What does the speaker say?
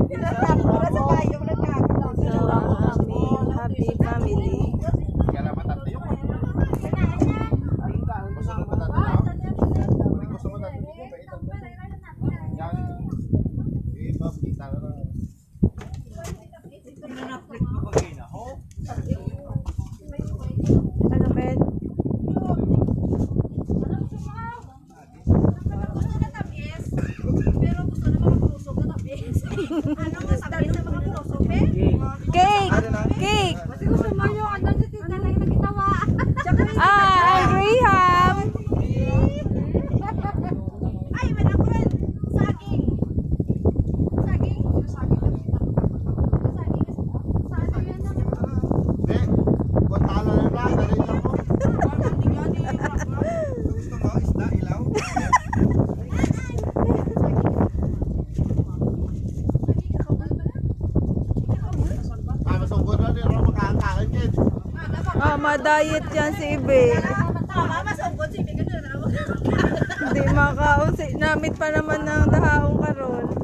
So, ang aming happy family. Ano, Ben? Cake! Cake! Ah, ang Graham! Ah, ma-diet yan si Ibe. Hindi makaon. Namit pa naman ng dahaong karon.